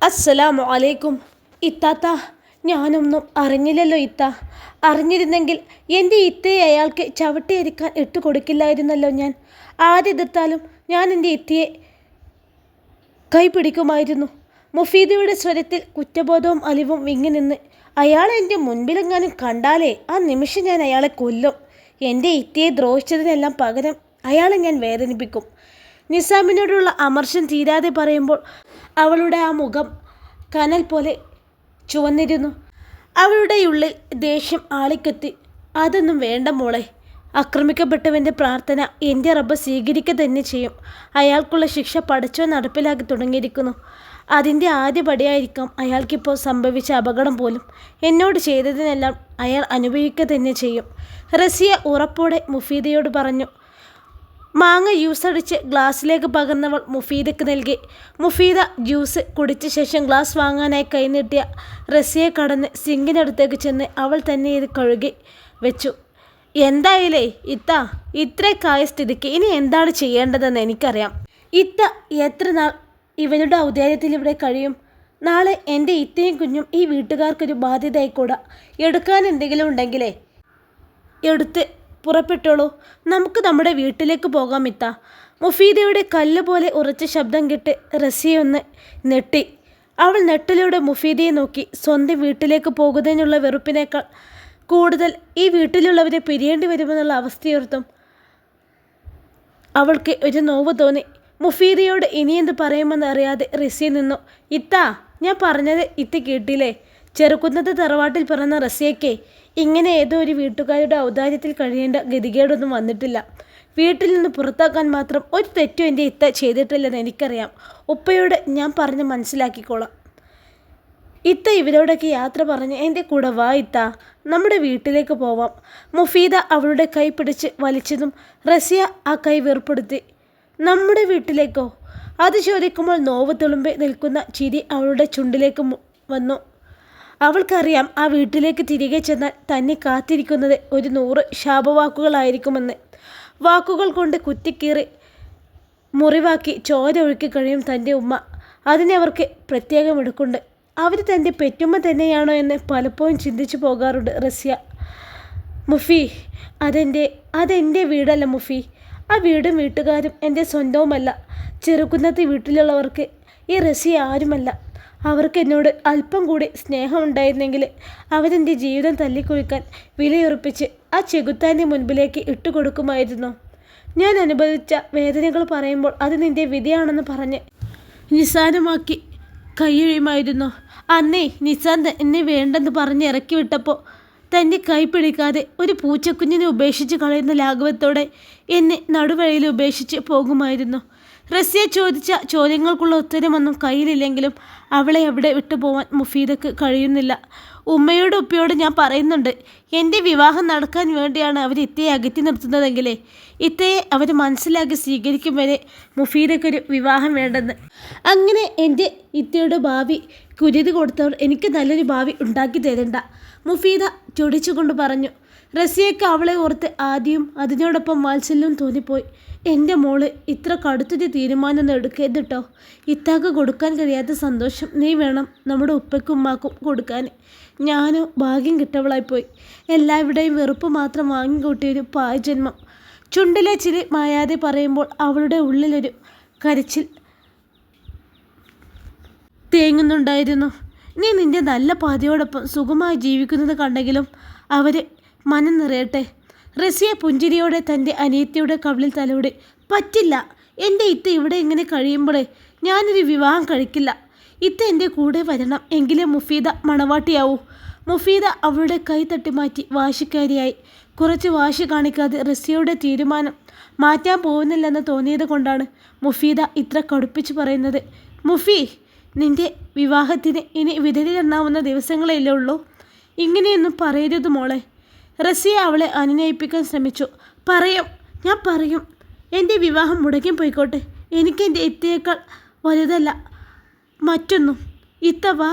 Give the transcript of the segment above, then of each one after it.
അസ്സലാമു അലൈക്കും ഇത്താത്ത. ഞാനൊന്നും അറിഞ്ഞില്ലല്ലോ ഇത്ത. അറിഞ്ഞിരുന്നെങ്കിൽ എൻ്റെ ഇത്തയെ അയാൾക്ക് ചവിട്ടിയരിക്കാൻ ഇട്ടുകൊടുക്കില്ലായിരുന്നല്ലോ. ഞാൻ ആരെതിർത്താലും ഞാൻ എൻ്റെ ഇത്തയെ കൈപിടിക്കുമായിരുന്നു. മുഫീദയുടെ സ്വരത്തിൽ കുറ്റബോധവും അലിവും വിങ്ങി നിന്ന്. അയാളെ എൻ്റെ മുൻപിലെങ്ങാനും കണ്ടാലേ ആ നിമിഷം ഞാൻ അയാളെ കൊല്ലും. എൻ്റെ ഇത്തയെ ദ്രോഹിച്ചതിനെല്ലാം പകരം അയാളെ ഞാൻ വേദനിപ്പിക്കും. നിസാമിനോടുള്ള അമർഷം തീരാതെ പറയുമ്പോൾ അവളുടെ ആ മുഖം കനൽ പോലെ ചുവന്നിരുന്നു. അവളുടെ ഉള്ളിൽ ദേഷ്യം ആളിക്കത്തി. അതൊന്നും വേണ്ട മോളെ. ആക്രമിക്കപ്പെട്ടവൻ്റെ പ്രാർത്ഥന എൻ്റെ റബ്ബ് സ്വീകരിക്കുക തന്നെ ചെയ്യും. അയാൾക്കുള്ള ശിക്ഷ പടച്ചോ നടപ്പിലാക്കി തുടങ്ങിയിരിക്കുന്നു. അതിൻ്റെ ആദ്യ പടിയായിരിക്കാം അയാൾക്കിപ്പോൾ സംഭവിച്ച അപകടം പോലും. എന്നോട് ചെയ്തതിനെല്ലാം അയാൾ അനുഭവിക്കുക തന്നെ ചെയ്യും. റസിയ ഉറപ്പോടെ മുഫീദയോട് പറഞ്ഞു. മാങ്ങ ജ്യൂസ് അടിച്ച് ഗ്ലാസ്സിലേക്ക് പകർന്നവൾ മുഫീദയ്ക്ക് നൽകി. മുഫീദ ജ്യൂസ് കുടിച്ച ശേഷം ഗ്ലാസ് വാങ്ങാനായി കൈനീട്ടിയ റസിയെ കടന്ന് സിങ്കിനടുത്തേക്ക് ചെന്ന് അവൾ തന്നെ ഇത് കഴുകി വെച്ചു. എന്തായാലേ ഇത്ത, ഇത്രയൊക്കായ സ്ഥിതിക്ക് ഇനി എന്താണ് ചെയ്യേണ്ടതെന്ന് എനിക്കറിയാം. ഇത്ത എത്ര നാൾ ഇവരുടെ ഔദാര്യത്തിൽ ഇവിടെ കഴിയും? നാളെ എൻ്റെ ഇത്തയും കുഞ്ഞും ഈ വീട്ടുകാർക്കൊരു ബാധ്യതയായിക്കൂടാ. എടുക്കാൻ എന്തെങ്കിലും ഉണ്ടെങ്കിലേ എടുത്ത് പുറപ്പെട്ടോളൂ. നമുക്ക് നമ്മുടെ വീട്ടിലേക്ക് പോകാം ഇത്ത. മുഫീദയുടെ കല്ല് പോലെ ഉറച്ച ശബ്ദം കേട്ട് റസിയൊന്ന് നെട്ടി. അവൾ നെട്ടലോടെ മുഫീദയെ നോക്കി. സ്വന്തം വീട്ടിലേക്ക് പോകുന്നതിനുള്ള വെറുപ്പിനേക്കാൾ കൂടുതൽ ഈ വീട്ടിലുള്ളവരെ പിരിയേണ്ടി വരുമെന്നുള്ള അവസ്ഥയോർത്തും അവൾക്ക് ഒരു നോവ് തോന്നി. മുഫീദയോട് ഇനിയെന്ത് പറയുമെന്ന് അറിയാതെ റസിയ നിന്നു. ഇത്ത, ഞാൻ പറഞ്ഞത് ഇത്ത കേട്ടില്ലേ? ചെറുക്കുന്നത്ത് തറവാട്ടിൽ പിറന്ന റസിയയ്ക്ക് ഇങ്ങനെ ഏതോ ഒരു വീട്ടുകാരുടെ ഔദാര്യത്തിൽ കഴിയേണ്ട ഗതികേടൊന്നും വന്നിട്ടില്ല. വീട്ടിൽ നിന്ന് പുറത്താക്കാൻ മാത്രം ഒരു തെറ്റും എൻ്റെ ഇത്ത ചെയ്തിട്ടില്ലെന്ന് എനിക്കറിയാം. ഉപ്പയോട് ഞാൻ പറഞ്ഞ് മനസ്സിലാക്കിക്കോളാം. ഇത്ത ഇവരോടൊക്കെ യാത്ര പറഞ്ഞ് എൻ്റെ കൂടെ വാ ഇത്ത, നമ്മുടെ വീട്ടിലേക്ക് പോവാം. മുഫീദ അവളുടെ കൈ പിടിച്ച് വലിച്ചതും റസിയ ആ കൈ വേർപ്പെടുത്തി. നമ്മുടെ വീട്ടിലേക്കോ? അത് ചോദിക്കുമ്പോൾ നോവ് തുളുമ്പി നിൽക്കുന്ന ചിരി അവളുടെ ചുണ്ടിലേക്ക് വന്നു. അവൾക്കറിയാം ആ വീട്ടിലേക്ക് തിരികെ ചെന്നാൽ തന്നെ കാത്തിരിക്കുന്നത് ഒരു 100 ശാപവാക്കുകളായിരിക്കുമെന്ന്. വാക്കുകൾ കൊണ്ട് കുത്തിക്കീറി മുറിവാക്കി ചോര ഒഴുക്കി കഴിയും തൻ്റെ ഉമ്മ. അതിനെ അവർക്ക് പ്രത്യേകം എടുക്കുന്നുണ്ട്. അവർ തൻ്റെ പെറ്റുമ്മ തന്നെയാണോ എന്ന് പലപ്പോഴും ചിന്തിച്ചു പോകാറുണ്ട് റസിയ. മുഫി, അതെൻ്റെ വീടല്ല മുഫി. ആ വീടും വീട്ടുകാരും എൻ്റെ സ്വന്തവുമല്ല. ചെറുക്കുന്നത്ത് വീട്ടിലുള്ളവർക്ക് ഈ റസിയ ആരുമല്ല. അവർക്ക് എന്നോട് അല്പം കൂടി സ്നേഹമുണ്ടായിരുന്നെങ്കിൽ അവരെൻ്റെ ജീവിതം തല്ലിക്കുഴിക്കാൻ വിലയുറപ്പിച്ച് ആ ചെകുത്താൻ്റെ മുൻപിലേക്ക് ഇട്ടുകൊടുക്കുമായിരുന്നു. ഞാൻ അനുഭവിച്ച വേദനകൾ പറയുമ്പോൾ അത് നിൻ്റെ വിധിയാണെന്ന് പറഞ്ഞ് നിസാരമാക്കി കൈയൊഴിയുമായിരുന്നു. അന്നേ നിസാൻ എന്നെ വേണ്ടെന്ന് പറഞ്ഞ് ഇറക്കി വിട്ടപ്പോൾ തൻ്റെ കൈ പിടിക്കാതെ ഒരു പൂച്ചക്കുഞ്ഞിനെ ഉപേക്ഷിച്ച് കളയുന്ന ലാഘവത്തോടെ എന്നെ നടുവഴിയിൽ ഉപേക്ഷിച്ച് പോകുമായിരുന്നു. റസിയ ചോദിച്ച ചോദ്യങ്ങൾക്കുള്ള ഉത്തരമൊന്നും കയ്യിലില്ലെങ്കിലും അവളെ എവിടെ വിട്ടുപോകാൻ മുഫീദക്ക് കഴിയുന്നില്ല. ഉമ്മയോടും ഉപ്പയോടും ഞാൻ പറയുന്നുണ്ട്, എൻ്റെ വിവാഹം നടക്കാൻ വേണ്ടിയാണ് അവർ ഇത്തയെ അകറ്റി നിർത്തുന്നതെങ്കിലേ ഇത്തയെ അവർ മനസ്സിലാക്കി സ്വീകരിക്കും വരെ മുഫീദക്കൊരു വിവാഹം വേണ്ടെന്ന്. അങ്ങനെ എൻ്റെ ഇത്തയുടെ ഭാവി കുരുതി കൊടുത്തവർ എനിക്ക് നല്ലൊരു ഭാവി ഉണ്ടാക്കി തരണ്ട, മുഫീദ ചൊടിച്ചുകൊണ്ട് പറഞ്ഞു. റസിയയ്ക്ക് അവളെ ഓർത്ത് ആദ്യം അതിനോടൊപ്പം വാത്സല്യവും തോന്നിപ്പോയി. എൻ്റെ മോള് ഇത്ര കടുത്തൊരു തീരുമാനമൊന്നും എടുക്കരുത് കേട്ടോ. ഇത്താക്ക് കൊടുക്കാൻ കഴിയാത്ത സന്തോഷം നീ വേണം നമ്മുടെ ഉപ്പയ്ക്കും ഉമ്മാക്കും കൊടുക്കാൻ. ഞാനോ ഭാഗ്യം കിട്ടവളായിപ്പോയി. എല്ലാവരുടെയും വെറുപ്പ് മാത്രം വാങ്ങിക്കൂട്ടിയൊരു പായജന്മം. ചുണ്ടിലെ ചിരി മായാതെ പറയുമ്പോൾ അവളുടെ ഉള്ളിലൊരു കരച്ചിൽ തേങ്ങുന്നുണ്ടായിരുന്നു. നീ നിൻ്റെ നല്ല പാതിയോടൊപ്പം സുഖമായി ജീവിക്കുന്നത് കണ്ടെങ്കിലും അവർ മനം നിറയട്ടെ. റസിയ പുഞ്ചിരിയോടെ തൻ്റെ അനിയത്തിയുടെ കവിളിൽ തലോടി. പറ്റില്ല, എൻ്റെ ഇത്ത ഇവിടെ ഇങ്ങനെ കഴിയുമ്പോഴേ ഞാനൊരു വിവാഹം കഴിക്കില്ല. ഇത്ത എൻ്റെ കൂടെ വരണം, എങ്കിലേ മുഫീദ മണവാട്ടിയാവൂ. മുഫീദ അവളുടെ കൈ തട്ടിമാറ്റി വാശിക്കാരിയായി. കുറച്ച് വാശി കാണിക്കാതെ റസിയയുടെ തീരുമാനം മാറ്റാൻ പോകുന്നില്ലെന്ന് തോന്നിയത് കൊണ്ടാണ് മുഫീദ ഇത്ര കടുപ്പിച്ച് പറയുന്നത്. മുഫി, നിൻ്റെ വിവാഹത്തിന് ഇനി വിരലിലെണ്ണാവുന്ന ദിവസങ്ങളേ ഉള്ളൂ. ഇങ്ങനെയൊന്നും പറയരുത് മോളെ. റസിയ അവളെ അനുനയിപ്പിക്കാൻ ശ്രമിച്ചു. ഞാൻ പറയും. എൻ്റെ വിവാഹം മുടങ്ങി പോയിക്കോട്ടെ. എനിക്ക് എൻ്റെ ഇത്തയേക്കാൾ വലുതല്ല മറ്റൊന്നും. ഇത്ത വാ.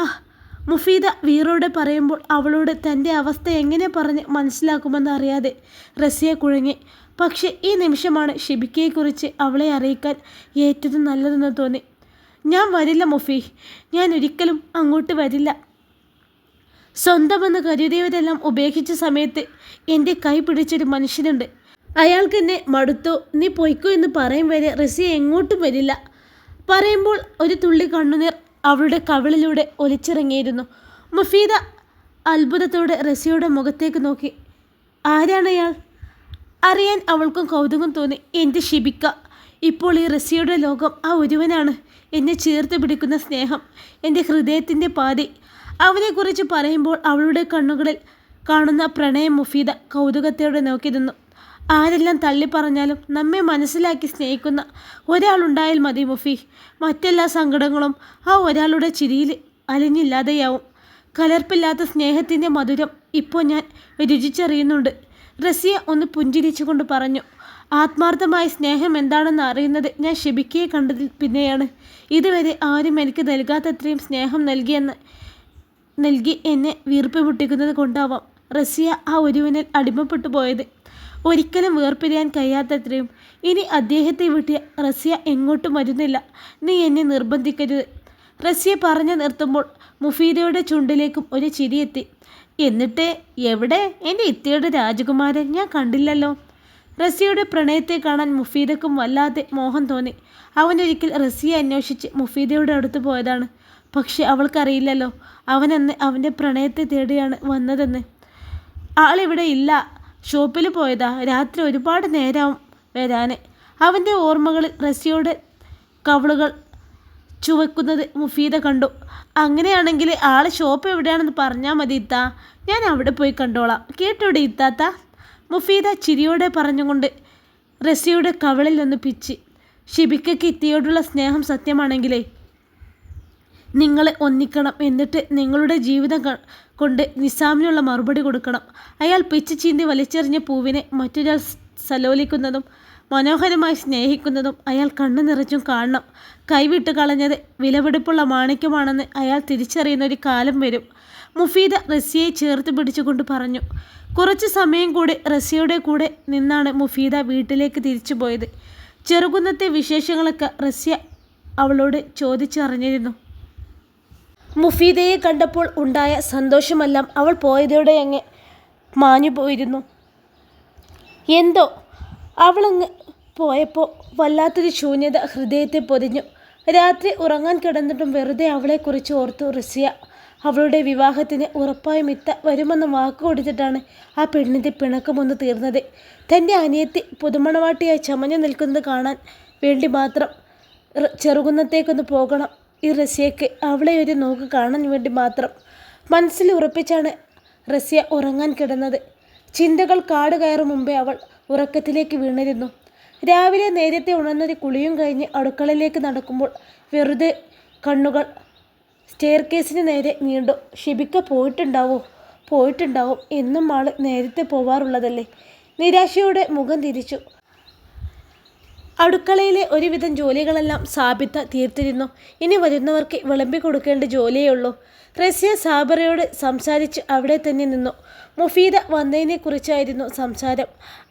മുഫീദ വീറോടെ പറയുമ്പോൾ അവളോട് തൻ്റെ അവസ്ഥ എങ്ങനെ പറഞ്ഞ് മനസ്സിലാക്കുമെന്ന് അറിയാതെ റസിയ കുഴങ്ങി. പക്ഷേ ഈ നിമിഷമാണ് ഷിബിക്കയെക്കുറിച്ച് അവളെ അറിയിക്കാൻ ഏറ്റവും നല്ലതെന്ന് തോന്നി. ഞാൻ വരില്ല മുഫി, ഞാൻ ഒരിക്കലും അങ്ങോട്ട് വരില്ല. സ്വന്തമെന്ന് കരുതിയവരെല്ലാം ഉപേക്ഷിച്ച സമയത്ത് എൻ്റെ കൈ പിടിച്ചൊരു മനുഷ്യനുണ്ട്. അയാൾക്ക് എന്നെ മടുത്തു, നീ പൊയ്ക്കോ എന്ന് പറയും വരെ റസിയ എങ്ങോട്ടും വരില്ല. പറയുമ്പോൾ ഒരു തുള്ളി കണ്ണുനീർ അവളുടെ കവിളിലൂടെ ഒലിച്ചിറങ്ങിയിരുന്നു. മുഫീദ അത്ഭുതത്തോടെ റസിയയുടെ മുഖത്തേക്ക് നോക്കി. ആരാണയാൾ? അറിയാൻ അവൾക്കും കൗതുകം തോന്നി. എൻ്റെ ഷിബിക്ക. ഇപ്പോൾ ഈ റസിയയുടെ ലോകം ആ ഒരുവനാണ്. എന്നെ ചേർത്ത് പിടിക്കുന്ന സ്നേഹം, എൻ്റെ ഹൃദയത്തിൻ്റെ പാതി. അവനെക്കുറിച്ച് പറയുമ്പോൾ അവളുടെ കണ്ണുകളിൽ കാണുന്ന പ്രണയം മുഫീദ കൗതുകത്തോടെ നോക്കി നിന്നു. ആരെല്ലാം തള്ളിപ്പറഞ്ഞാലും നമ്മെ മനസ്സിലാക്കി സ്നേഹിക്കുന്ന ഒരാളുണ്ടായാൽ മതി മുഫി. മറ്റെല്ലാ സങ്കടങ്ങളും ആ ഒരാളുടെ ചിരിയിൽ അലിഞ്ഞില്ലാതെയാവും. കലർപ്പില്ലാത്ത സ്നേഹത്തിൻ്റെ മധുരം ഇപ്പോൾ ഞാൻ രുചിച്ചറിയുന്നുണ്ട്. റസിയ ഒന്ന് പുഞ്ചിരിച്ചുകൊണ്ട് പറഞ്ഞു. ആത്മാർത്ഥമായ സ്നേഹം എന്താണെന്ന് അറിയുന്നത് ഞാൻ ഷിബിക്കയെ കണ്ടതിൽ പിന്നെയാണ്. ഇതുവരെ ആരും എനിക്ക് നൽകാത്തത്രയും സ്നേഹം നൽകി എന്നെ വീർപ്പ് മുട്ടിക്കുന്നത് കൊണ്ടാവാം റസിയ ആ ഒരുവനിൽ അടിമപ്പെട്ടു പോയത്. ഒരിക്കലും വേർപിരിയാൻ കഴിയാത്തത്രയും. ഇനി അദ്ദേഹത്തെ വിട്ട് റസിയ എങ്ങോട്ടും വരുന്നില്ല. നീ എന്നെ നിർബന്ധിക്കരുത്. റസിയ പറഞ്ഞു നിർത്തുമ്പോൾ മുഫീദയുടെ ചുണ്ടിലേക്കും ഒരു ചിരിയെത്തി. എന്നിട്ട് എവിടെ എൻ്റെ ഇത്തയുടെ രാജകുമാരൻ? ഞാൻ കണ്ടില്ലല്ലോ. റസിയയുടെ പ്രണയത്തെ കാണാൻ മുഫീദക്കും വല്ലാതെ മോഹം തോന്നി. അവനൊരിക്കൽ റസിയെ അന്വേഷിച്ച് മുഫീദയുടെ അടുത്ത് പോയതാണ്. പക്ഷെ അവൾക്കറിയില്ലല്ലോ അവനന്ന് അവൻ്റെ പ്രണയത്തെ തേടിയാണ് വന്നതെന്ന്. ആളിവിടെ ഇല്ല, ഷോപ്പിൽ പോയതാ. രാത്രി ഒരുപാട് നേരമാവും വരാൻ. അവൻ്റെ ഓർമ്മകളിൽ റസിയയുടെ കവിളുകൾ ചുവക്കുന്നത് മുഫീദ കണ്ടു. അങ്ങനെയാണെങ്കിൽ ആൾ ഷോപ്പ് എവിടെയാണെന്ന് പറഞ്ഞാൽ മതി ഇത്താ, ഞാൻ അവിടെ പോയി കണ്ടോളാം. കേട്ടോടെ ഇത്താത്ത? മുഫീദ ചിരിയോടെ പറഞ്ഞുകൊണ്ട് റസിയയുടെ കവിളിൽ നിന്ന് പിച്ചി. ഷിബിക്കയ്ക്ക് ഇത്തയോടുള്ള സ്നേഹം സത്യമാണെങ്കിലേ നിങ്ങളെ ഒന്നിക്കണം. എന്നിട്ട് നിങ്ങളുടെ ജീവിതം കൊണ്ട് നിസാമിനുള്ള മറുപടി കൊടുക്കണം. അയാൾ പിച്ചു ചീന്തി വലിച്ചെറിഞ്ഞ പൂവിനെ മറ്റൊരാൾ സലോലിക്കുന്നതും മനോഹരമായി സ്നേഹിക്കുന്നതും അയാൾ കണ്ണു നിറച്ചും കാണണം. കൈവിട്ട് കളഞ്ഞത് വിലപിടിപ്പുള്ള മാണിക്യമാണെന്ന് അയാൾ തിരിച്ചറിയുന്ന ഒരു കാലം വരും. മുഫീദ റസിയയെ ചേർത്ത് പിടിച്ചുകൊണ്ട് പറഞ്ഞു. കുറച്ച് സമയം കൂടി റസിയയുടെ കൂടെ നിന്നാണ് മുഫീദ വീട്ടിലേക്ക് തിരിച്ചു പോയത്. ചെറുകുന്നത്തെ വിശേഷങ്ങളൊക്കെ റസിയ അവളോട് ചോദിച്ചറിഞ്ഞിരുന്നു. മുഫീദയെ കണ്ടപ്പോൾ ഉണ്ടായ സന്തോഷമെല്ലാം അവൾ പോയതോടെ അങ്ങ് മാഞ്ഞു പോയിരുന്നു. എന്തോ അവളങ്ങ് പോയപ്പോൾ വല്ലാത്തൊരു ശൂന്യത ഹൃദയത്തെ പൊതിഞ്ഞു. രാത്രി ഉറങ്ങാൻ കിടന്നിട്ടും വെറുതെ അവളെക്കുറിച്ച് ഓർത്തു റസിയ. അവളുടെ വിവാഹത്തിന് ഉറപ്പായും ഇത്ത വരുമെന്ന് വാക്ക് കൊടുത്തിട്ടാണ് ആ പെണ്ണിൻ്റെ പിണക്കമൊന്ന് തീർന്നത്. തൻ്റെ അനിയത്തി പുതുമണവാട്ടിയായി ചമഞ്ഞു നിൽക്കുന്നത് കാണാൻ വേണ്ടി മാത്രം ചെറുകുന്നത്തേക്കൊന്ന് പോകണം ഈ റസിയയ്ക്ക്. അവളെ ഒരു നോക്ക് കാണാൻ വേണ്ടി മാത്രം മനസ്സിൽ ഉറപ്പിച്ചാണ് റസിയ ഉറങ്ങാൻ കിടന്നത്. ചിന്തകൾ കാട് കയറും മുമ്പേ അവൾ ഉറക്കത്തിലേക്ക് വീണിരുന്നു. രാവിലെ നേരത്തെ ഉണർന്നൊരു കുളിയും കഴിഞ്ഞ് അടുക്കളയിലേക്ക് നടക്കുമ്പോൾ വെറുതെ കണ്ണുകൾ സ്റ്റെയർ കേസിന് നേരെ നീണ്ടു. ഷിബിക്ക പോയിട്ടുണ്ടാവും. എന്നും ആൾ നേരത്തെ പോവാറുള്ളതല്ലേ. നിരാശയോടെ മുഖം തിരിച്ചു. അടുക്കളയിലെ ഒരുവിധം ജോലികളെല്ലാം സാബിത്ത തീർത്തിരുന്നു. ഇനി വരുന്നവർക്ക് വിളമ്പി കൊടുക്കേണ്ട ജോലിയേ ഉള്ളൂ. റസിയ സാബറയോട് സംസാരിച്ച് അവിടെ തന്നെ നിന്നു. മുഫീദ വന്നതിനെക്കുറിച്ചായിരുന്നു സംസാരം.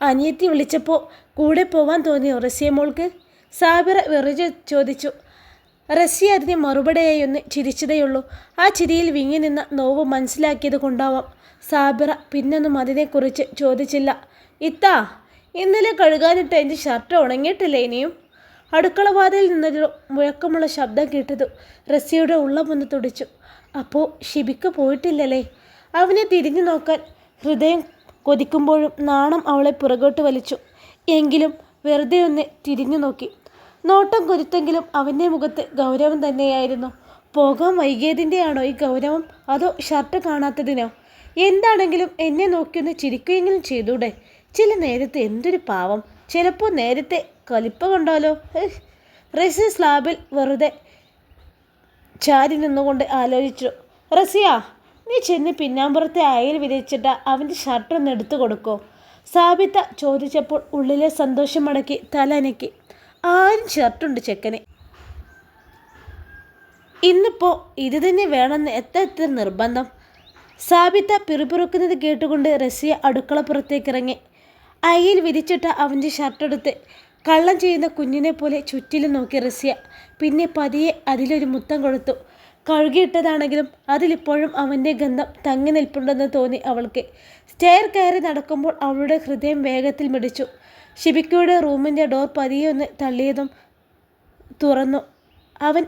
അനിയത്തി വിളിച്ചപ്പോൾ കൂടെ പോവാൻ തോന്നിയോ റസിയ മോൾക്ക്? സാബിറ വെറുതെ ചോദിച്ചു. റസിയ അതിന് മറുപടിയായി ഒന്ന് ചിരിച്ചതേയുള്ളൂ. ആ ചിരിയിൽ വിങ്ങി നിന്ന നോവ് മനസ്സിലാക്കിയത് കൊണ്ടാവാം സാബിറ പിന്നൊന്നും അതിനെക്കുറിച്ച് ചോദിച്ചില്ല. ഇത്താ, ഇന്നലെ കഴുകാനിട്ട് എൻ്റെ ഷർട്ട് ഉണങ്ങിയിട്ടില്ലേ ഇനിയും? അടുക്കളവാതിൽ നിന്നൊരു മുഴക്കമുള്ള ശബ്ദം കേട്ടതു റസിയയുടെ ഉള്ളമൊന്ന് തുടിച്ചു. അപ്പോൾ ഷിബിക്ക പോയിട്ടില്ലല്ലേ? അവനെ തിരിഞ്ഞു നോക്കാൻ ഹൃദയം കൊതിക്കുമ്പോഴും നാണം അവളെ പുറകോട്ട് വലിച്ചു. എങ്കിലും വെറുതെ ഒന്ന് തിരിഞ്ഞു നോക്കി. നോട്ടം കൊരുത്തെങ്കിലും അവൻ്റെ മുഖത്ത് ഗൗരവം തന്നെയായിരുന്നു. പോകാൻ വൈകിയതിൻ്റെയാണോ ഈ ഗൗരവം, അതോ ഷർട്ട് കാണാത്തതിനോ? എന്താണെങ്കിലും എന്നെ നോക്കിയൊന്ന് ചിരിക്കുകയെങ്കിലും ചെയ്തൂടെ? ചില നേരത്തെ എന്തൊരു പാവം. ചിലപ്പോൾ നേരത്തെ കലിപ്പ കൊണ്ടാലോ. റസിയ സ്ലാബിൽ വെറുതെ ചാരി നിന്നുകൊണ്ട് ആലോചിച്ചു. റസിയ, നീ ചെന്ന് പിന്നാമ്പുറത്തെ അയൽ വിരിച്ചിട്ട് അവൻ്റെ ഷർട്ടൊന്ന് എടുത്തു കൊടുക്കോ? സാബിത്ത ചോദിച്ചപ്പോൾ ഉള്ളിലെ സന്തോഷം അടക്കി തല അനക്കി. ആരും ഷർട്ടുണ്ട് ചെക്കന്. ഇന്നിപ്പോൾ ഇത് തന്നെ വേണമെന്ന് എത്ര നിർബന്ധം? സാബിത്ത പിറുപിറുക്കുന്നത് കേട്ടുകൊണ്ട് റസിയ അടുക്കളപ്പുറത്തേക്കിറങ്ങി. അയയിൽ വിരിച്ചിട്ട അവൻ്റെ ഷർട്ടെടുത്ത് കള്ളം ചെയ്യുന്ന കുഞ്ഞിനെ പോലെ ചുറ്റിലും നോക്കി റസിയ. പിന്നെ പതിയെ അതിലൊരു മുത്തം കൊടുത്തു. കഴുകിയിട്ടതാണെങ്കിലും അതിലിപ്പോഴും അവൻ്റെ ഗന്ധം തങ്ങി നിൽപ്പുണ്ടെന്ന് തോന്നി അവൾക്ക്. സ്റ്റെയർ കയറി നടക്കുമ്പോൾ അവളുടെ ഹൃദയം വേഗത്തിൽ മിടിച്ചു. ഷിബിക്കയുടെ റൂമിൻ്റെ ഡോർ പതിയെ ഒന്ന് തള്ളിയതും തുറന്നു. അവൻ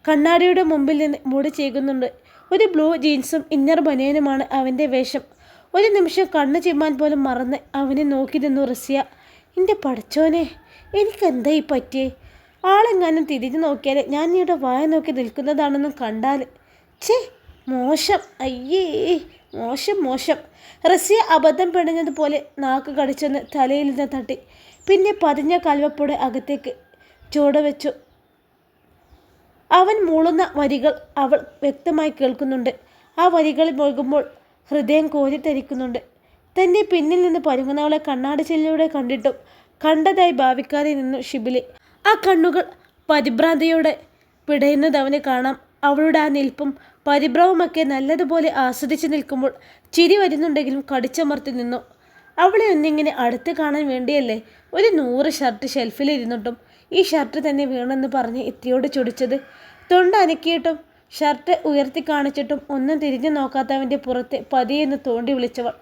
കണ്ണാടിയുടെ മുമ്പിൽ നിന്ന് മുടി ചെയ്യുന്നുണ്ട്. ഒരു ബ്ലൂ ജീൻസും ഇന്നർ ബനിയനുമാണ് അവൻ്റെ വേഷം. ഒരു നിമിഷം കണ്ണു ചിമ്മാൻ പോലും മറന്ന് അവനെ നോക്കി നിന്നു റസിയ. എൻ്റെ പടച്ചോനെ, എനിക്കെന്തായി പറ്റിയേ? ആളെങ്ങാനും തിരിഞ്ഞു നോക്കിയാൽ ഞാൻ ഇവിടെ വായ നോക്കി നിൽക്കുന്നതാണെന്നും കണ്ടാൽ ഛേ, മോശം. അയ്യേ, മോശം മോശം. റസിയ അബദ്ധം പെടുന്നതുപോലെ നാക്ക് കടിച്ചെന്ന് തലയിൽ നിന്ന് തട്ടി. പിന്നെ പതിഞ്ഞ കൽവപ്പോടെ അകത്തേക്ക് ചുവടുവെച്ചു. അവൻ മൂളുന്ന വരികൾ അവൾ വ്യക്തമായി കേൾക്കുന്നുണ്ട്. ആ വരികളിൽ മുഴുകുമ്പോൾ ഹൃദയം കോരിത്തരിക്കുന്നുണ്ട്. തൻ്റെ പിന്നിൽ നിന്ന് പരുങ്ങുന്നവളെ കണ്ണാടിച്ചിലൂടെ കണ്ടിട്ടും കണ്ടതായി ഭാവിക്കാതെ നിന്നു ഷിബിലി. ആ കണ്ണുകൾ പരിഭ്രാന്തിയോടെ പിടയുന്നത് അവന് കാണാം. അവളുടെ ആ നിൽപ്പും പരിഭ്രമമൊക്കെ നല്ലതുപോലെ ആസ്വദിച്ച് നിൽക്കുമ്പോൾ ചിരി വരുന്നുണ്ടെങ്കിലും കടിച്ചമർത്തി നിന്നു. അവളെ ഒന്നിങ്ങനെ അടുത്ത് കാണാൻ വേണ്ടിയല്ലേ ഒരു 100 ഷർട്ട് ഷെൽഫിലിരുന്നിട്ടും ഈ ഷർട്ട് തന്നെ വേണമെന്ന് പറഞ്ഞ് ഇത്തിയോട് ചൊടിച്ചത്. തൊണ്ട അനക്കിയിട്ടും ഷർട്ട് ഉയർത്തി കാണിച്ചിട്ടും ഒന്നും തിരിഞ്ഞു നോക്കാത്തവൻ്റെ പുറത്തെ പതിയെന്ന് തോണ്ടി വിളിച്ചവൾ.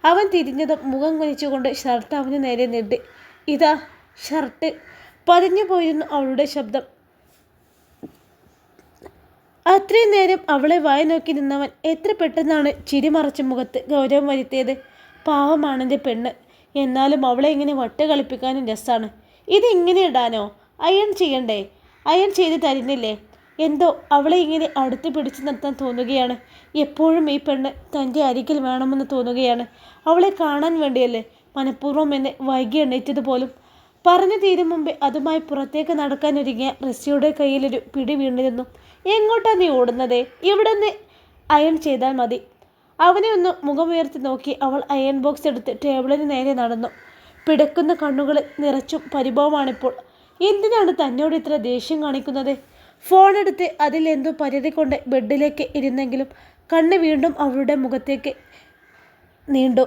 അവൻ തിരിഞ്ഞതും മുഖം കുനിച്ചുകൊണ്ട് ഷർട്ട് അവന് നേരെ നീട്ടി. ഇതാ ഷർട്ട്. പതിഞ്ഞു പോയിരുന്നു അവളുടെ ശബ്ദം. അത്രയും നേരം അവളെ വായി നോക്കി നിന്നവൻ എത്ര പെട്ടെന്നാണ് ചിരി മറച്ച മുഖത്ത് ഗൗരവം വരുത്തിയത്. പാവമാണെൻ്റെ പെണ്ണ്. എന്നാലും അവളെ ഇങ്ങനെ വട്ട് കളിപ്പിക്കാനും രസമാണ്. ഇതിങ്ങനെ ഇടാനോ? അയൺ ചെയ്യണ്ടേ? അയൺ ചെയ്ത് തരുന്നില്ലേ? എന്തോ അവളെ ഇങ്ങനെ അടുത്ത് പിടിച്ചു നിർത്താൻ തോന്നുകയാണ്. എപ്പോഴും ഈ പെണ്ണ് തൻ്റെ അരികിൽ വേണമെന്ന് തോന്നുകയാണ്. അവളെ കാണാൻ വേണ്ടിയല്ലേ മനഃപൂർവ്വം എന്നെ വൈകി എണ്ണീറ്റത് പോലും. പറഞ്ഞു തീരും മുമ്പേ അതുമായി പുറത്തേക്ക് നടക്കാനൊരുങ്ങിയ റസിയുടെ കയ്യിലൊരു പിടി വീണിരുന്നു. എങ്ങോട്ടാ നീ ഓടുന്നതേ? ഇവിടെ നിന്ന് അയൺ ചെയ്താൽ മതി. അവനെ ഒന്ന് മുഖമുയർത്തി നോക്കി അവൾ അയൺ ബോക്സ് എടുത്ത് ടേബിളിന് നേരെ നടന്നു. പിടക്കുന്ന കണ്ണുകളിൽ നിറച്ചും പരിഭവമാണിപ്പോൾ. എന്തിനാണ് തന്നോട് ഇത്ര ദേഷ്യം കാണിക്കുന്നത്? ഫോണെടുത്ത് അതിൽ എന്തോ പരതിക്കൊണ്ട് ബെഡിലേക്ക് ഇരുന്നെങ്കിലും കണ്ണ് വീണ്ടും അവളുടെ മുഖത്തേക്ക് നീണ്ടു.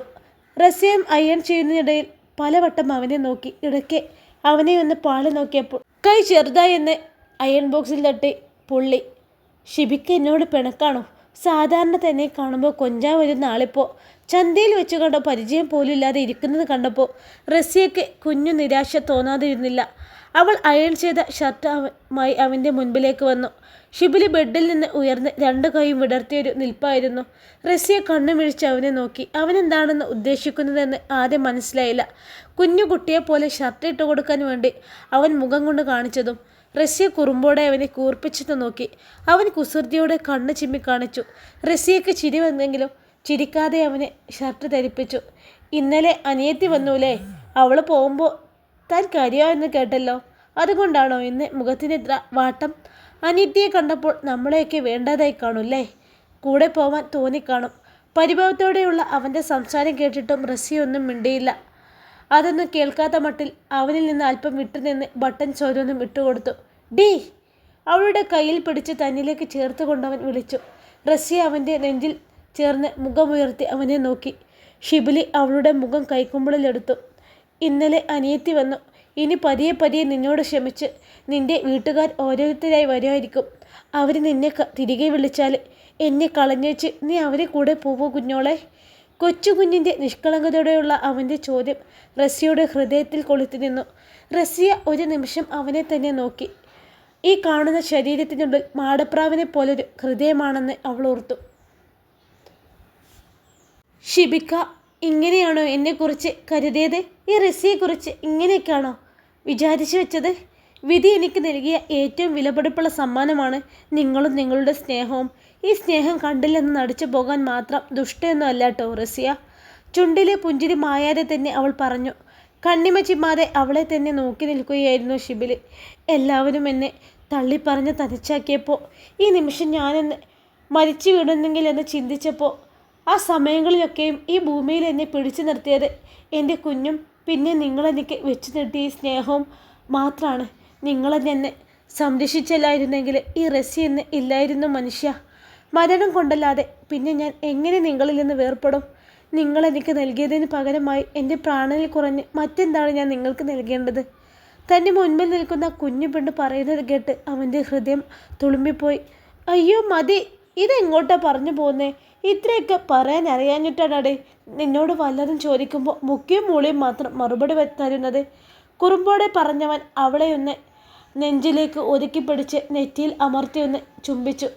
റസിയം അയൺ ചെയ്യുന്നതിനിടയിൽ പലവട്ടം അവനെ നോക്കി. ഇടയ്ക്ക് അവനെ ഒന്ന് പാളി നോക്കിയപ്പോൾ കൈ ചെറുതായി എന്ന് അയൺ ബോക്സിൽ തട്ടി പുള്ളി. ഷിബിക്ക് എന്നോട് പിണക്കാണോ? സാധാരണ തന്നെ കാണുമ്പോൾ കൊഞ്ചാൻ വരുന്ന ആളിപ്പോൾ ചന്തയിൽ വെച്ച് കണ്ടോ പരിചയം പോലും ഇല്ലാതെ ഇരിക്കുന്നത് കണ്ടപ്പോൾ റസിയയ്ക്ക് കുഞ്ഞു നിരാശ തോന്നാതിരുന്നില്ല. അവൾ അയൺ ചെയ്ത ഷർട്ടുമായി അവൻ്റെ മുൻപിലേക്ക് വന്നു. ഷിബിലി ബെഡിൽ നിന്ന് ഉയർന്ന് 2 കൈയും വിടർത്തിയൊരു നിൽപ്പായിരുന്നു. റസിയ കണ്ണു മിഴിച്ച് അവനെ നോക്കി. അവനെന്താണെന്ന് ഉദ്ദേശിക്കുന്നതെന്ന് ആദ്യം മനസ്സിലായില്ല. കുഞ്ഞു കുട്ടിയെപ്പോലെ ഷർട്ട് ഇട്ട് കൊടുക്കാൻ വേണ്ടി അവൻ മുഖം കൊണ്ട് കാണിച്ചതും റസിയ കുറുമ്പോടെ അവനെ കൂർപ്പിച്ചിട്ട് നോക്കി. അവൻ കുസൃതിയോടെ കണ്ണ് ചിമ്മി കാണിച്ചു. റസിയയ്ക്ക് ചിരി വന്നെങ്കിലും ചിരിക്കാതെ അവനെ ഷർട്ട് ധരിപ്പിച്ചു. ഇന്നലെ അനിയത്തി വന്നൂലേ? അവൾ പോകുമ്പോൾ താൻ കരയാമെന്ന് കേട്ടല്ലോ. അതുകൊണ്ടാണോ ഇന്ന് മുഖത്തിനിത്ര വാട്ടം? അനിയത്തിയെ കണ്ടപ്പോൾ നമ്മളെയൊക്കെ വേണ്ടതായി കാണൂല്ലേ? കൂടെ പോവാൻ തോന്നിക്കാണും. പരിഭവത്തോടെയുള്ള അവൻ്റെ സംസാരം കേട്ടിട്ടും റസിയൊന്നും മിണ്ടിയില്ല. അതൊന്നും കേൾക്കാത്ത മട്ടിൽ അവനിൽ നിന്ന് അല്പം വിട്ടുനിന്ന് ബട്ടൺസ് ഓരോന്നും ഇട്ടുകൊടുത്തു. ഡീ! അവളുടെ കയ്യിൽ പിടിച്ച് തന്നിലേക്ക് ചേർത്ത് കൊണ്ടവൻ വിളിച്ചു. റസിയ അവൻ്റെ നെഞ്ചിൽ ചേർന്ന് മുഖമുയർത്തി അവനെ നോക്കി. ഷിബിലി അവളുടെ മുഖം കൈക്കുമ്പിളിലെടുത്തു. ഇന്നലെ അനിയത്തി വന്നു. ഇനി പതിയെ പതിയെ നിന്നോട് ക്ഷമിച്ച് നിൻ്റെ വീട്ടുകാർ ഓരോരുത്തരായി വരുമായിരിക്കും. അവർ നിന്നെ തിരികെ വിളിച്ചാൽ എന്നെ കളഞ്ഞേച്ച് നീ അവരെ കൂടെ പോവൂ കുഞ്ഞോളെ? കൊച്ചു കുഞ്ഞിൻ്റെ നിഷ്കളങ്കതയോടെയുള്ള അവൻ്റെ ചോദ്യം റസിയയുടെ ഹൃദയത്തിൽ കൊളുത്തി നിന്നു. റസിയ ഒരു നിമിഷം അവനെ തന്നെ നോക്കി. ഈ കാണുന്ന ശരീരത്തിനുള്ളിൽ മാടപ്രാവിനെ പോലൊരു ഹൃദയമാണെന്ന് അവൾ ഓർത്തു. ഷിബിക്ക ഇങ്ങനെയാണോ എന്നെക്കുറിച്ച് കരുതിയത്? ഈ റസിയെക്കുറിച്ച് ഇങ്ങനെയൊക്കെയാണോ വിചാരിച്ചു വെച്ചത്? വിധി എനിക്ക് നൽകിയ ഏറ്റവും വിലപിടിപ്പുള്ള സമ്മാനമാണ് നിങ്ങളും നിങ്ങളുടെ സ്നേഹവും. ഈ സ്നേഹം കണ്ടില്ലെന്ന് നടിച്ചു പോകാൻ മാത്രം ദുഷ്ടയൊന്നും അല്ല കേട്ടോ റസിയ. ചുണ്ടിലെ പുഞ്ചിരി മായാതെ തന്നെ അവൾ പറഞ്ഞു. കണ്ണിമ ചിമ്മാതെ അവളെ തന്നെ നോക്കി നിൽക്കുകയായിരുന്നു ഷിബിലി. എല്ലാവരും എന്നെ തള്ളിപ്പറഞ്ഞ് തനിച്ചാക്കിയപ്പോൾ ഈ നിമിഷം ഞാനെന്ന് മരിച്ചു വീടുന്നെങ്കിൽ എന്ന് ചിന്തിച്ചപ്പോൾ ആ സമയങ്ങളിലൊക്കെയും ഈ ഭൂമിയിൽ എന്നെ പിടിച്ചു നിർത്തിയത് എൻ്റെ കുഞ്ഞും പിന്നെ നിങ്ങളെനിക്ക് വെച്ച് നീട്ടിയ ഈ സ്നേഹവും മാത്രമാണ്. നിങ്ങളെന്നെ സംരക്ഷിച്ചല്ലായിരുന്നെങ്കിൽ ഈ റസി എന്ന് ഇല്ലായിരുന്നു മനുഷ്യ. മരണം കൊണ്ടല്ലാതെ പിന്നെ ഞാൻ എങ്ങനെ നിങ്ങളിൽ നിന്ന് വേർപ്പെടും? നിങ്ങളെനിക്ക് നൽകിയതിന് പകരമായി എൻ്റെ പ്രാണനിൽ കുറഞ്ഞ് മറ്റെന്താണ് ഞാൻ നിങ്ങൾക്ക് നൽകേണ്ടത്? തൻ്റെ മുൻപിൽ നിൽക്കുന്ന കുഞ്ഞു പെണ്ണ് പറയുന്നത് കേട്ട് അവൻ്റെ ഹൃദയം തുളുമ്പിപ്പോയി. അയ്യോ മതി, ഇതെങ്ങോട്ടാ പറഞ്ഞു പോകുന്നേ? ഇത്രയൊക്കെ പറയാൻ അറിയാഞ്ഞിട്ടാണേ നിന്നോട് വല്ലതും ചോദിക്കുമ്പോൾ മുക്കിയും മൂളിയും മാത്രം മറുപടി തരുന്നത്. കുറുമ്പോടെ പറഞ്ഞവൻ അവളെ ഒന്ന് നെഞ്ചിലേക്ക് ഒതുക്കി പിടിച്ച് നെറ്റിയിൽ അമർത്തി ഒന്ന് ചുംബിച്ചു.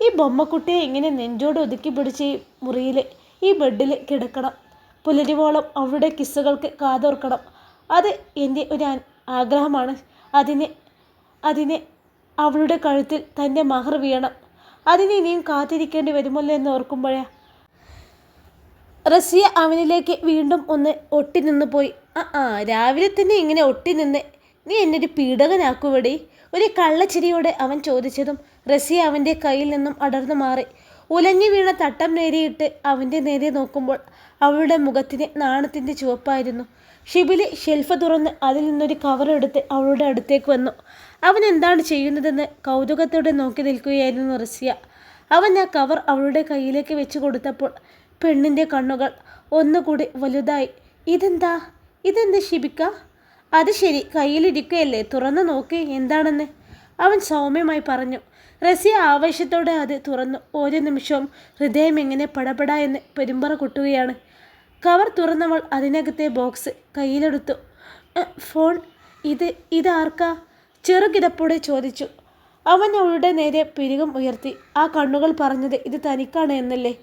ഈ ബൊമ്മക്കുട്ടിയെ ഇങ്ങനെ നെഞ്ചോട് ഒതുക്കി പിടിച്ച് ഈ മുറിയിൽ ഈ ബെഡിൽ കിടക്കണം. പുലരിവോളം അവളുടെ കിസ്സുകൾക്ക് കാതോർക്കണം. അത് എൻ്റെ ഒരു ആഗ്രഹമാണ്. അതിന് അവളുടെ കഴുത്തിൽ തൻ്റെ മഹർ വീഴണം. അതിന് ഇനിയും കാത്തിരിക്കേണ്ടി വരുമല്ലോ എന്ന് ഓർക്കുമ്പോഴേ റസിയ അവനിലേക്ക് വീണ്ടും ഒന്ന് ഒട്ടി നിന്ന് പോയി. രാവിലെ തന്നെ ഇങ്ങനെ ഒട്ടി നിന്ന് നീ എന്നൊരു പീഡകനാക്കുവടി? ഒരു കള്ളച്ചിരിയോടെ അവൻ ചോദിച്ചതും റസിയ അവൻ്റെ കയ്യിൽ നിന്നും അടർന്നു മാറി. ഉലഞ്ഞു വീണ തട്ടം നേരിയിട്ട് അവൻ്റെ നേരെ നോക്കുമ്പോൾ അവളുടെ മുഖത്തിന് നാണത്തിൻ്റെ ചുവപ്പായിരുന്നു. ഷിബിലി ഷെൽഫ് തുറന്ന് അതിൽ നിന്നൊരു കവറെടുത്ത് അവളുടെ അടുത്തേക്ക് വന്നു. അവൻ എന്താണ് ചെയ്യുന്നതെന്ന് കൗതുകത്തോടെ നോക്കി നിൽക്കുകയായിരുന്നു റസിയ. അവൻ ആ കവർ അവളുടെ കയ്യിലേക്ക് വെച്ച് കൊടുത്തപ്പോൾ പെണ്ണിൻ്റെ കണ്ണുകൾ ഒന്നുകൂടി വലുതായി. ഇതെന്താ ഷിബിക്ക? അത് ശരി, കയ്യിലിരിക്കുകയല്ലേ, തുറന്നു നോക്കി എന്താണെന്ന് അവൻ സൗമ്യമായി പറഞ്ഞു. റസിയ ആവേശത്തോടെ അത് തുറന്നു. ഓരോ നിമിഷവും ഹൃദയം എങ്ങനെ പടപടാ എന്ന് പെരുമ്പറ കൊട്ടുകയാണ്. കവർ തുറന്നവൾ അതിനകത്തെ ബോക്സ് കയ്യിലെടുത്തു. ഫോൺ, ഇതാർക്കാ? ചെറുകിടപ്പോടെ ചോദിച്ചു. അവൻ അവളുടെ നേരെ പിരികം ഉയർത്തി. ആ കണ്ണുകൾ പറഞ്ഞത് ഇത് തനിക്കാണ് എന്നല്ലേ?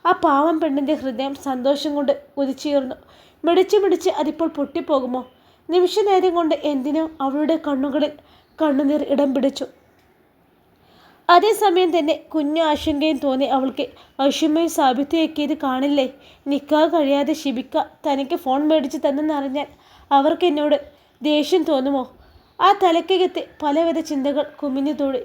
ആ പാവം പെണ്ണിൻ്റെ ഹൃദയം സന്തോഷം കൊണ്ട് കുതിച്ചുയർന്നു. മിടിച്ച് അതിപ്പോൾ പൊട്ടിപ്പോകുമോ? നിമിഷനേരം കൊണ്ട് എന്തിനോ അവളുടെ കണ്ണുകളിൽ കണ്ണുനീർ ഇടം പിടിച്ചു. അതേസമയം തന്നെ കുഞ്ഞു ആശങ്കയും തോന്നി അവൾക്ക്. ഐഷുമ്മയും സാബിത്വയൊക്കെയത് കാണില്ലേ? നിക്കാഹ് കഴിയാതെ ഷിബിക്ക തനിക്ക് ഫോൺ മേടിച്ച് തന്നെന്നറിഞ്ഞാൽ അവർക്ക് എന്നോട് ദേഷ്യം തോന്നുമോ? ആ തലക്കകത്ത് പലവിധ ചിന്തകൾ കുമിഞ്ഞു തൂടി.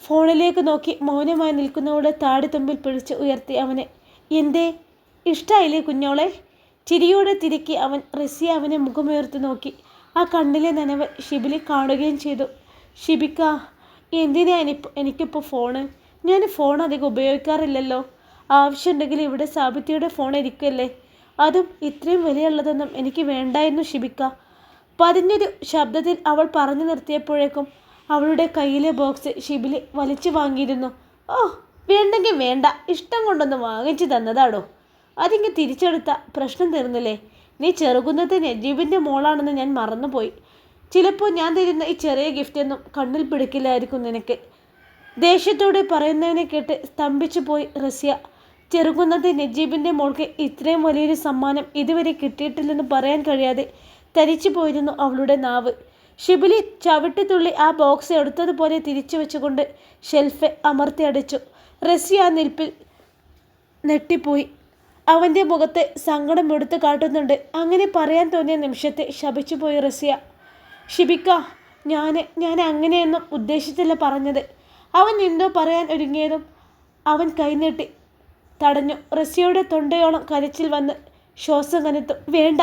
ഫോണിലേക്ക് നോക്കി മൗനമായി നിൽക്കുന്നവളുടെ താടിത്തുമ്പിൽ പിടിച്ച് ഉയർത്തി അവനെ. എന്തേ, ഇഷ്ടായില്ലേ കുഞ്ഞോളെ? ചിരിയോടെ തിരിക്കി അവൻ. റസിയ അവനെ മുഖമുയർത്തി നോക്കി. ആ കണ്ണിലെ നനവ് ഷിബിലി കാണുകയും ചെയ്തു. ഷിബിക്ക, എന്തിനാ എനിക്കിപ്പോൾ ഫോണ്? ഞാൻ ഫോൺ അധികം ഉപയോഗിക്കാറില്ലല്ലോ. ആവശ്യമുണ്ടെങ്കിൽ ഇവിടെ സാബിത്തിയുടെ ഫോൺ ഇരിക്കല്ലേ. അതും ഇത്രയും വിലയുള്ളതൊന്നും എനിക്ക് വേണ്ടായിരുന്നു ഷിബിക്ക. പതിഞ്ഞൊരു ശബ്ദത്തിൽ അവൾ പറഞ്ഞു നിർത്തിയപ്പോഴേക്കും അവളുടെ കയ്യിലെ ബോക്സ് ഷിബിലി വലിച്ചു വാങ്ങിയിരുന്നു. വേണ്ടെങ്കിൽ വേണ്ട, ഇഷ്ടം കൊണ്ടൊന്ന് വാങ്ങിച്ചു തന്നതാടോ. അതിങ്ങ് തിരിച്ചെടുത്ത പ്രശ്നം തീർന്നില്ലേ? നീ ചെറുകുന്നത്തെ നജീബിൻ്റെ മോളാണെന്ന് ഞാൻ മറന്നുപോയി. ചിലപ്പോൾ ഞാൻ തരുന്ന ഈ ചെറിയ ഗിഫ്റ്റൊന്നും കണ്ണിൽ പിടിക്കില്ലായിരിക്കും നിനക്ക്. ദേഷ്യത്തോടെ പറയുന്നതിനെ കേട്ട് സ്തംഭിച്ചു പോയി റസിയ. ചെറുകുന്നത്തെ നജീബിൻ്റെ മോൾക്ക് ഇത്രയും വലിയൊരു സമ്മാനം ഇതുവരെ കിട്ടിയിട്ടില്ലെന്ന് പറയാൻ കഴിയാതെ തരിച്ചു പോയിരുന്നു അവളുടെ നാവ്. ഷിബിലി ചവിട്ടിത്തുള്ളി ആ ബോക്സ് എടുത്തതുപോലെ തിരിച്ചു വെച്ചുകൊണ്ട് ഷെൽഫ് അമർത്തി അടിച്ചു. റസിയ ആ നിൽപ്പിൽ നെട്ടിപ്പോയി. അവൻ്റെ മുഖത്ത് സങ്കടം എടുത്തു കാട്ടുന്നുണ്ട്. അങ്ങനെ പറയാൻ തോന്നിയ നിമിഷത്തെ ശപിച്ചു പോയി റസിയ. ഷിബിക്ക, ഞാൻ അങ്ങനെയൊന്നും ഉദ്ദേശിച്ചില്ല പറഞ്ഞത്. അവൻ എന്തോ പറയാൻ ഒരുങ്ങിയതും അവൻ കൈനീട്ടി തടഞ്ഞു. റസിയയുടെ തൊണ്ടയോളം കരച്ചിൽ വന്ന് ശ്വാസം കനത്തു. വേണ്ട,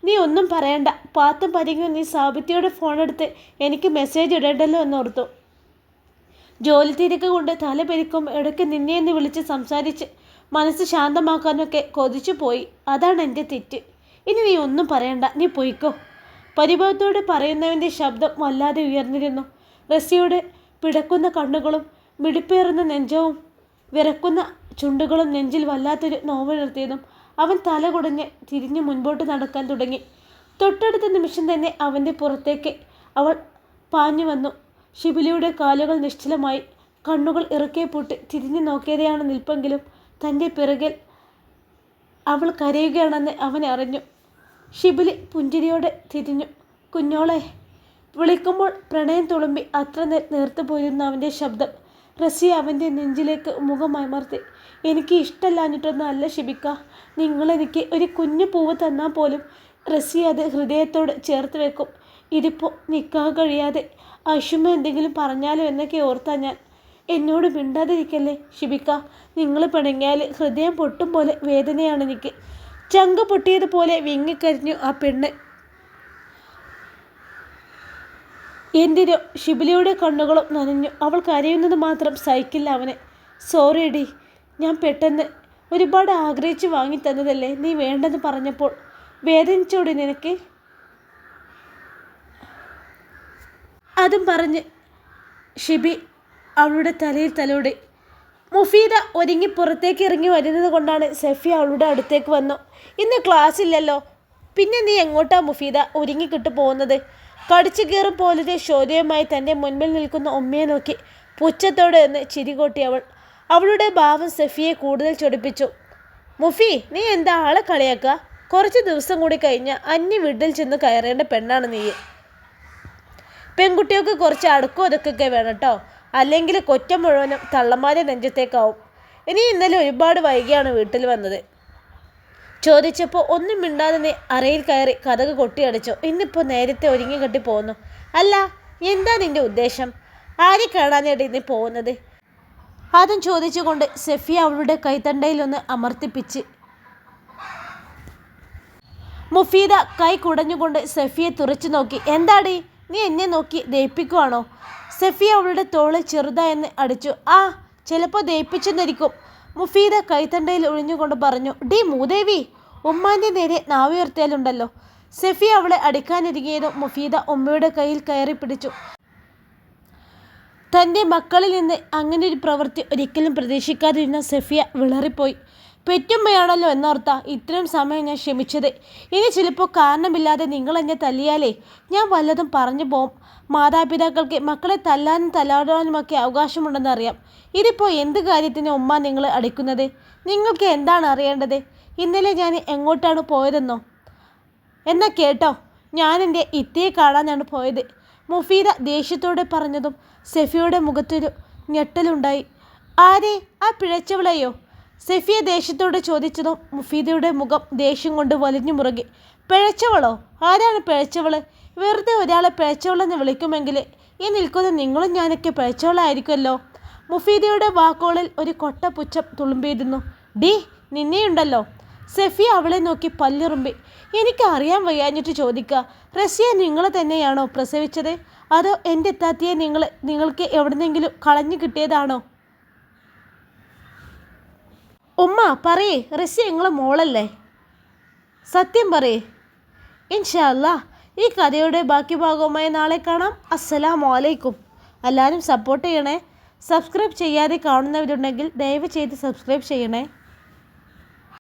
നീ ഒന്നും പറയണ്ട. പാത്തും പരിങ്ങും നീ സാബിത്തിയുടെ ഫോണെടുത്ത് എനിക്ക് മെസ്സേജ് ഇടേണ്ടല്ലോ എന്നോർത്തു. ജോലി തിരക്ക് കൊണ്ട് തല പെരിക്കും ഇടയ്ക്ക് നിന്നെയെന്ന് വിളിച്ച് സംസാരിച്ച് മനസ്സ് ശാന്തമാക്കാനൊക്കെ കൊതിച്ചു പോയി. അതാണ് എൻ്റെ തെറ്റ്. ഇനി നീ ഒന്നും പറയണ്ട, നീ പൊയ്ക്കോ. പരിഭവത്തോടെ പറയുന്നവൻ്റെ ശബ്ദം വല്ലാതെ ഉയർന്നിരുന്നു. റസിയുടെ പിടക്കുന്ന കണ്ണുകളും മിടിപ്പേറുന്ന നെഞ്ചവും വിറക്കുന്ന ചുണ്ടുകളും നെഞ്ചിൽ വല്ലാത്തൊരു നോവുണർത്തിയതും അവൻ തല കുടഞ്ഞ് തിരിഞ്ഞ് മുൻപോട്ട് നടക്കാൻ തുടങ്ങി. തൊട്ടടുത്ത നിമിഷം തന്നെ അവൻ്റെ പുറത്തേക്ക് അവൾ പാഞ്ഞു വന്നു. ഷിബിലിയുടെ കാലുകൾ നിശ്ചലമായി. കണ്ണുകൾ ഇറുക്കെ പൂട്ടി തിരിഞ്ഞു നോക്കിയതെയാണ് നിൽപ്പെങ്കിലും തൻ്റെ പിറകിൽ അവൾ കരയുകയാണെന്ന് അവൻ അറിഞ്ഞു. ഷിബിലി പുഞ്ചിരിയോടെ തിരിഞ്ഞു. കുഞ്ഞോളെ വിളിക്കുമ്പോൾ പ്രണയം തുളുമ്പി അത്ര നേർത്തു പോയിരുന്ന അവൻ്റെ ശബ്ദം. റസിയ അവൻ്റെ നെഞ്ചിലേക്ക് മുഖമമർത്തി. എനിക്ക് ഇഷ്ടമല്ലാഞ്ഞിട്ടൊന്നും അല്ല ഷിബിക്ക. നിങ്ങളെനിക്ക് ഒരു കുഞ്ഞു പൂവ് തന്നാൽ പോലും റസിയ അത് ഹൃദയത്തോട് ചേർത്ത് വെക്കും. ഇതിപ്പോൾ നിൽക്കാൻ കഴിയാതെ ഐഷുമ്മ എന്തെങ്കിലും പറഞ്ഞാലോ എന്നൊക്കെ ഓർത്താ ഞാൻ. എന്നോട് മിണ്ടാതിരിക്കല്ലേ ഷിബിക്ക. നിങ്ങൾ പിണങ്ങിയാൽ ഹൃദയം പൊട്ടും പോലെ വേദനയാണ് എനിക്ക്. ചങ്ക് പൊട്ടിയതുപോലെ വിങ്ങിക്കരിഞ്ഞു ആ പെണ്ണ്. എന്തിനോ ഷിബിലിയുടെ കണ്ണുകളും നനഞ്ഞു. അവൾ കരയുന്നത് മാത്രം സഹിക്കില്ല അവനെ. സോറി ഡി, ഞാൻ പെട്ടെന്ന് ഒരുപാട് ആഗ്രഹിച്ച് വാങ്ങി തന്നതല്ലേ. നീ വേണ്ടെന്ന് പറഞ്ഞപ്പോൾ വേദനിച്ചോടി നിനക്ക്? അതും പറഞ്ഞ് ഷിബി അവളുടെ തലയിൽ തലോടി. മുഫീദ ഒരുങ്ങി പുറത്തേക്ക് ഇറങ്ങി വരുന്നത് കൊണ്ടാണ് സെഫിയ അവളുടെ അടുത്തേക്ക് വന്നു. ഇന്ന് ക്ലാസ് ഇല്ലല്ലോ, പിന്നെ നീ എങ്ങോട്ടാ മുഫീദ ഒരുങ്ങിക്കിട്ട് പോകുന്നത്? കടിച്ചു കീറും പോലത്തെ ശോര്യമായി തൻ്റെ മുൻപിൽ നിൽക്കുന്ന ഉമ്മയെ നോക്കി പുച്ഛത്തോടെ എന്ന് ചിരികൊട്ടി അവൾ. അവളുടെ ഭാവം സെഫിയെ കൂടുതൽ ചൊടിപ്പിച്ചു. മുഫി, നീ എന്താ ആളെ കളിയാക്കുക? കുറച്ച് ദിവസം കൂടി കഴിഞ്ഞാൽ അന്യ വീട്ടിൽ ചെന്ന് കയറേണ്ട പെണ്ണാണ് നീ. പെൺകുട്ടികൾക്ക് കുറച്ച് അടുക്കോ ഒതുക്കൊക്കെ വേണം കേട്ടോ, അല്ലെങ്കിൽ കൊറ്റം മുഴുവനും തള്ളമാരെ നെഞ്ചത്തേക്കാവും. ഇനി ഇന്നലെ ഒരുപാട് വൈകിയാണ് വീട്ടിൽ വന്നത്. ചോദിച്ചപ്പോൾ ഒന്നും മിണ്ടാതെ നീ അറയിൽ കയറി കതക് കൊട്ടിയടിച്ചു. ഇന്നിപ്പോൾ നേരത്തെ ഒരുങ്ങി കെട്ടി പോകുന്നു. അല്ല, എന്താ നിന്റെ ഉദ്ദേശം? ആരെ കാണാനായിട്ട് നീ പോകുന്നത്? അതും ചോദിച്ചുകൊണ്ട് സെഫിയ അവളുടെ കൈത്തണ്ടയിലൊന്ന് അമർത്തിപ്പിച്ച്. മുഫീദ കൈ കുടഞ്ഞുകൊണ്ട് സെഫിയെ തുറച്ചു നോക്കി. എന്താടി, നീ എന്നെ നോക്കി ദയിപ്പിക്കുവാണോ? സെഫിയ അവളുടെ തോളിൽ ചെറുതായെന്ന് അടിച്ചു. ആ, ചിലപ്പോൾ ദയിപ്പിച്ചെന്നിരിക്കും. മുഫീദ കൈത്തണ്ടയിൽ ഒഴിഞ്ഞുകൊണ്ട് പറഞ്ഞു. ഡി മൂദേവി, ഉമ്മാൻ്റെ നേരെ നാവുയർത്തിയാലുണ്ടല്ലോ. സെഫിയ അവളെ അടിക്കാനിരിങ്ങിയതും മുഫീദ ഉമ്മയുടെ കയ്യിൽ കയറി പിടിച്ചു. തൻ്റെ മക്കളിൽ നിന്ന് അങ്ങനെ ഒരു പ്രവൃത്തി ഒരിക്കലും പ്രതീക്ഷിക്കാതിരുന്ന സെഫിയ വിളറിപ്പോയി. പെറ്റുമ്മയാണല്ലോ എന്നോർത്ത ഇത്രയും സമയം ഞാൻ ക്ഷമിച്ചത്. ഇനി ചിലപ്പോൾ കാരണമില്ലാതെ നിങ്ങൾ എന്നെ തല്ലിയാലേ ഞാൻ വല്ലതും പറഞ്ഞു പോവും. മാതാപിതാക്കൾക്ക് മക്കളെ തല്ലാനും തല്ലാടാനുമൊക്കെ അവകാശമുണ്ടെന്നറിയാം. ഇതിപ്പോൾ എന്ത് കാര്യത്തിന് ഉമ്മ നിങ്ങളെ അടിക്കുന്നത്? നിങ്ങൾക്ക് എന്താണ് അറിയേണ്ടത്? ഇന്നലെ ഞാൻ എങ്ങോട്ടാണ് പോയതെന്നോ? എന്നാൽ കേട്ടോ, ഞാൻ എൻ്റെ ഇത്തയെ കാണാനാണ് പോയത്. മുഫീദ ദേഷ്യത്തോടെ പറഞ്ഞതും സെഫിയുടെ മുഖത്തൊരു ഞെട്ടലുണ്ടായി. ആരെ? ആ പിഴച്ചവളെയോ? സെഫിയ ദേഷ്യത്തോടെ ചോദിച്ചതും മുഫീദയുടെ മുഖം ദേഷ്യം കൊണ്ട് വലിഞ്ഞു മുറുകി. പിഴച്ചവളോ? ആരാണ് പിഴച്ചവള്? വെറുതെ ഒരാളെ പിഴച്ചവളെന്ന് വിളിക്കുമെങ്കിൽ ഈ നിൽക്കുന്ന നിങ്ങളും ഞാനൊക്കെ പിഴച്ചവളായിരിക്കുമല്ലോ. മുഫീദയുടെ വാക്കുകളിൽ ഒരു കൊട്ട പുച്ഛം തുളുമ്പിയിരുന്നു. ഡി, നിന്നെയുണ്ടല്ലോ. സെഫിയ അവളെ നോക്കി പല്ലുറുമ്പി. എനിക്ക് അറിയാൻ വയ്യാഞ്ഞിട്ട് ചോദിക്കുക, റസിയ നിങ്ങൾ തന്നെയാണോ പ്രസവിച്ചത്? അതോ എൻ്റെ എത്താത്തിയെ നിങ്ങൾക്ക് എവിടെന്നെങ്കിലും കളഞ്ഞു കിട്ടിയതാണോ? ഉമ്മ പറയേ, റസിയ നിങ്ങളെ മോളല്ലേ? സത്യം പറയേ. ഇൻഷാ അല്ലാ, ഈ കഥയുടെ ബാക്കി ഭാഗവുമായി നാളെ കാണാം. അസ്സലാമു അലൈക്കും. എല്ലാവരും സപ്പോർട്ട് ചെയ്യണേ. സബ്സ്ക്രൈബ് ചെയ്യാതെ കാണുന്നവരുണ്ടെങ്കിൽ ദയവ് ചെയ്ത് സബ്സ്ക്രൈബ് ചെയ്യണേ.